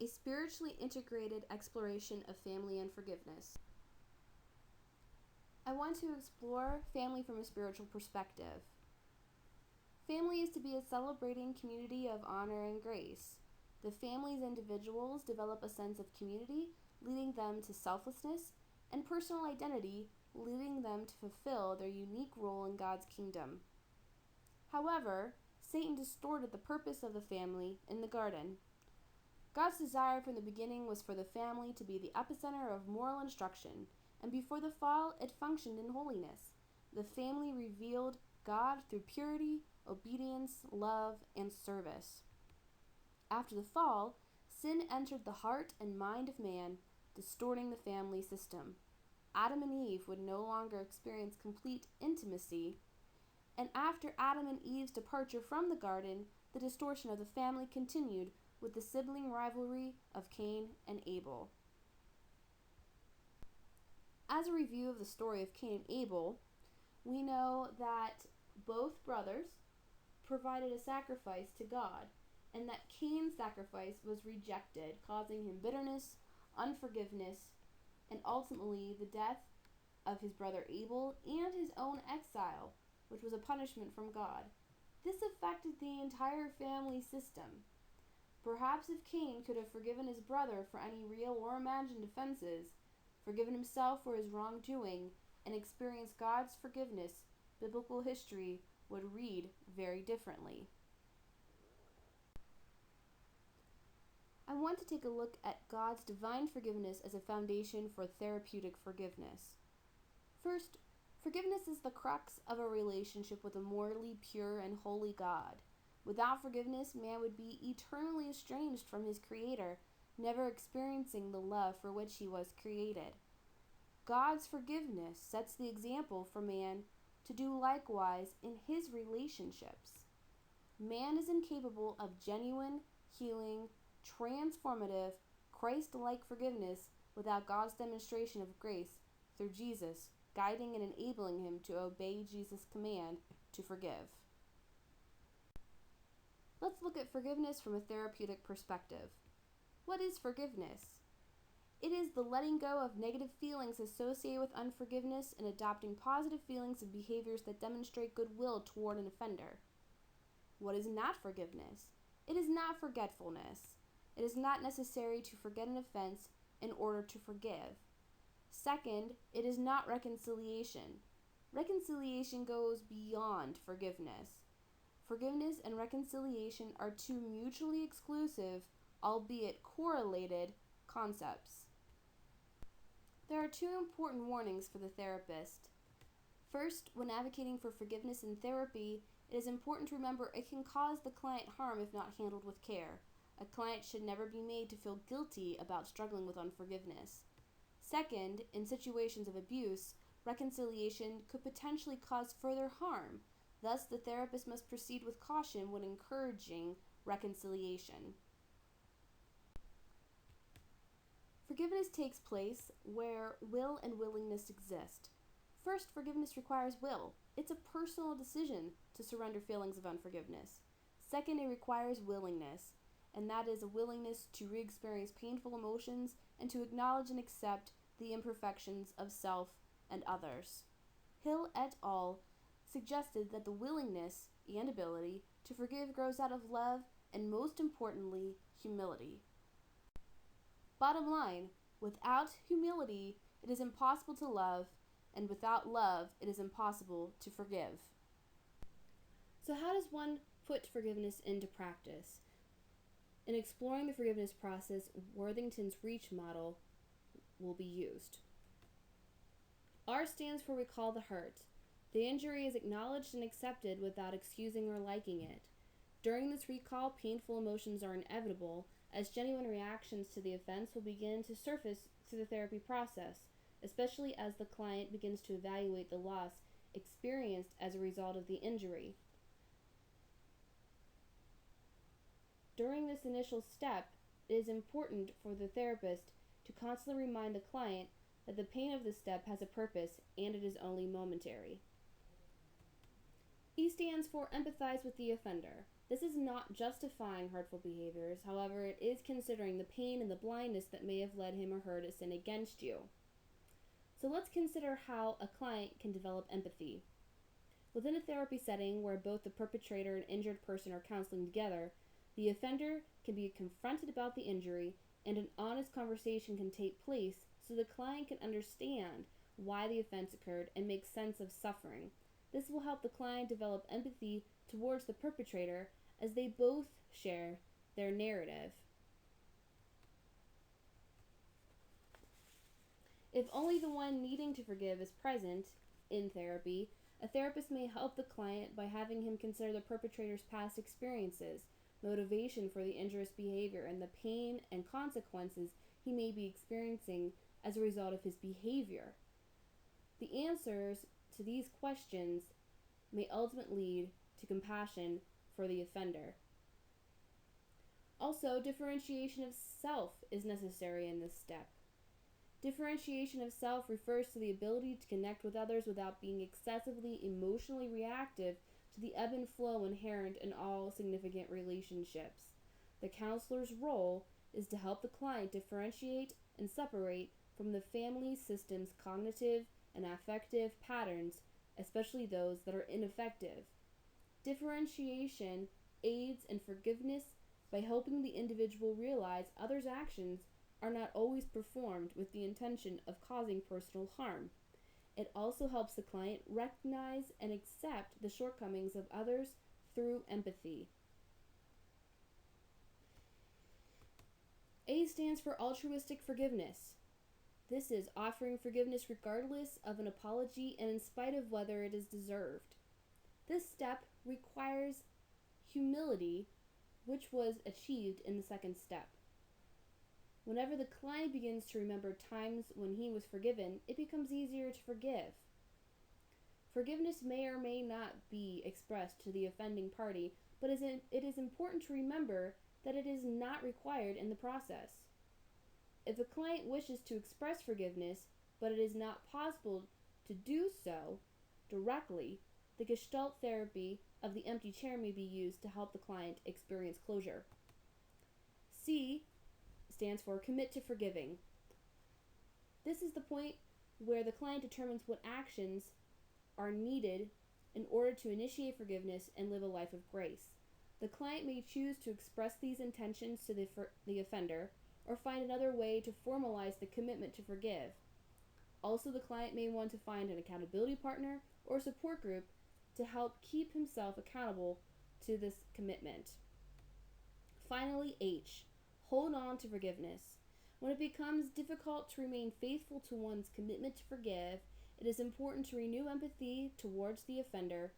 a spiritually integrated exploration of family and forgiveness. I want to explore family from a spiritual perspective. Family is to be a celebrating community of honor and grace. The family's individuals develop a sense of community, leading them to selflessness, and personal identity, leading them to fulfill their unique role in God's kingdom. However, Satan distorted the purpose of the family in the garden. God's desire from the beginning was for the family to be the epicenter of moral instruction, and before the fall, it functioned in holiness. The family revealed God through purity, obedience, love, and service. After the fall, sin entered the heart and mind of man, distorting the family system. Adam and Eve would no longer experience complete intimacy, and after Adam and Eve's departure from the garden, the distortion of the family continued with the sibling rivalry of Cain and Abel. As a review of the story of Cain and Abel, we know that both brothers provided a sacrifice to God, and that Cain's sacrifice was rejected, causing him bitterness, unforgiveness, and ultimately the death of his brother Abel and his own exile, which was a punishment from God. This affected the entire family system. Perhaps if Cain could have forgiven his brother for any real or imagined offenses, forgiven himself for his wrongdoing, and experienced God's forgiveness, biblical history would read very differently. I want to take a look at God's divine forgiveness as a foundation for therapeutic forgiveness. First, forgiveness is the crux of a relationship with a morally pure and holy God. Without forgiveness, man would be eternally estranged from his Creator, never experiencing the love for which he was created. God's forgiveness sets the example for man to do likewise in his relationships. Man is incapable of genuine, healing, transformative, Christ-like forgiveness without God's demonstration of grace through Jesus, guiding and enabling him to obey Jesus' command to forgive. Let's look at forgiveness from a therapeutic perspective. What is forgiveness? It is the letting go of negative feelings associated with unforgiveness and adopting positive feelings and behaviors that demonstrate goodwill toward an offender. What is not forgiveness? It is not forgetfulness. It is not necessary to forget an offense in order to forgive. Second, it is not reconciliation. Reconciliation goes beyond forgiveness. Forgiveness and reconciliation are two mutually exclusive, albeit correlated, concepts. There are two important warnings for the therapist. First, when advocating for forgiveness in therapy, it is important to remember it can cause the client harm if not handled with care. A client should never be made to feel guilty about struggling with unforgiveness. Second, in situations of abuse, reconciliation could potentially cause further harm. Thus, the therapist must proceed with caution when encouraging reconciliation. Forgiveness takes place where will and willingness exist. First, forgiveness requires will. It's a personal decision to surrender feelings of unforgiveness. Second, it requires willingness, and that is a willingness to re-experience painful emotions and to acknowledge and accept the imperfections of self and others. Hill et al. Suggested that the willingness and ability to forgive grows out of love and, most importantly, humility. Bottom line, without humility, it is impossible to love, and without love, it is impossible to forgive. So how does one put forgiveness into practice? In exploring the forgiveness process, Worthington's REACH model will be used. R stands for recall the hurt. The injury is acknowledged and accepted without excusing or liking it. During this recall, painful emotions are inevitable, as genuine reactions to the offense will begin to surface through the therapy process, especially as the client begins to evaluate the loss experienced as a result of the injury. During this initial step, it is important for the therapist to constantly remind the client that the pain of this step has a purpose and it is only momentary. E stands for empathize with the offender. This is not justifying hurtful behaviors, however, it is considering the pain and the blindness that may have led him or her to sin against you. So let's consider how a client can develop empathy. Within a therapy setting where both the perpetrator and injured person are counseling together, the offender can be confronted about the injury and an honest conversation can take place so the client can understand why the offense occurred and make sense of suffering. This will help the client develop empathy towards the perpetrator as they both share their narrative. If only the one needing to forgive is present in therapy, a therapist may help the client by having him consider the perpetrator's past experiences, motivation for the injurious behavior, and the pain and consequences he may be experiencing as a result of his behavior. The answers to these questions may ultimately lead to compassion for the offender. Also, differentiation of self is necessary in this step. Differentiation of self refers to the ability to connect with others without being excessively emotionally reactive to the ebb and flow inherent in all significant relationships. The counselor's role is to help the client differentiate and separate from the family system's cognitive and affective patterns, especially those that are ineffective. Differentiation aids in forgiveness by helping the individual realize others' actions are not always performed with the intention of causing personal harm. It also helps the client recognize and accept the shortcomings of others through empathy. A stands for altruistic forgiveness. This is offering forgiveness regardless of an apology and in spite of whether it is deserved. This step requires humility, which was achieved in the second step. Whenever the client begins to remember times when he was forgiven, it becomes easier to forgive. Forgiveness may or may not be expressed to the offending party, but it is important to remember that it is not required in the process. If a client wishes to express forgiveness, but it is not possible to do so directly, the Gestalt therapy of the empty chair may be used to help the client experience closure. C stands for commit to forgiving. This is the point where the client determines what actions are needed in order to initiate forgiveness and live a life of grace. The client may choose to express these intentions to the offender or find another way to formalize the commitment to forgive. Also, the client may want to find an accountability partner or support group to help keep himself accountable to this commitment. Finally, H. Hold on to forgiveness. When it becomes difficult to remain faithful to one's commitment to forgive, it is important to renew empathy towards the offender,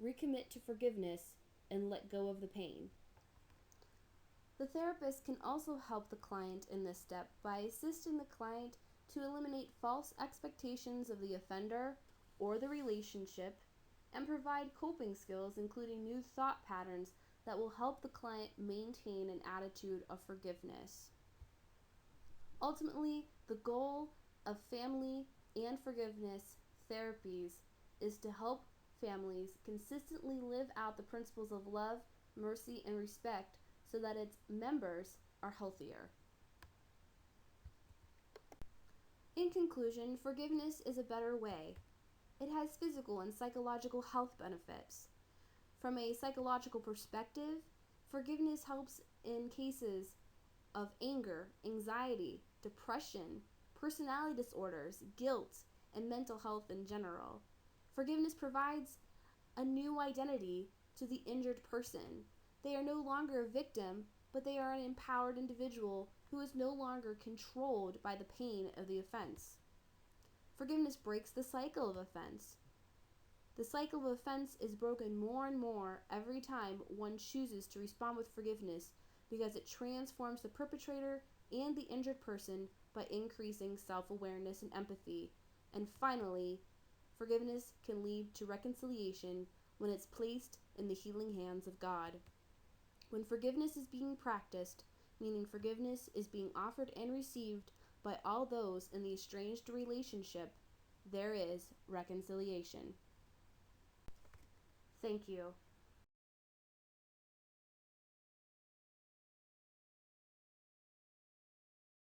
recommit to forgiveness, and let go of the pain. The therapist can also help the client in this step by assisting the client to eliminate false expectations of the offender or the relationship and provide coping skills, including new thought patterns that will help the client maintain an attitude of forgiveness. Ultimately, the goal of family and forgiveness therapies is to help families consistently live out the principles of love, mercy, and respect so that its members are healthier. In conclusion, forgiveness is a better way. It has physical and psychological health benefits. From a psychological perspective, forgiveness helps in cases of anger, anxiety, depression, personality disorders, guilt, and mental health in general. Forgiveness provides a new identity to the injured person. They are no longer a victim, but they are an empowered individual who is no longer controlled by the pain of the offense. Forgiveness breaks the cycle of offense. The cycle of offense is broken more and more every time one chooses to respond with forgiveness because it transforms the perpetrator and the injured person by increasing self-awareness and empathy. And finally, forgiveness can lead to reconciliation when it's placed in the healing hands of God. When forgiveness is being practiced, meaning forgiveness is being offered and received by all those in the estranged relationship, there is reconciliation. Thank you.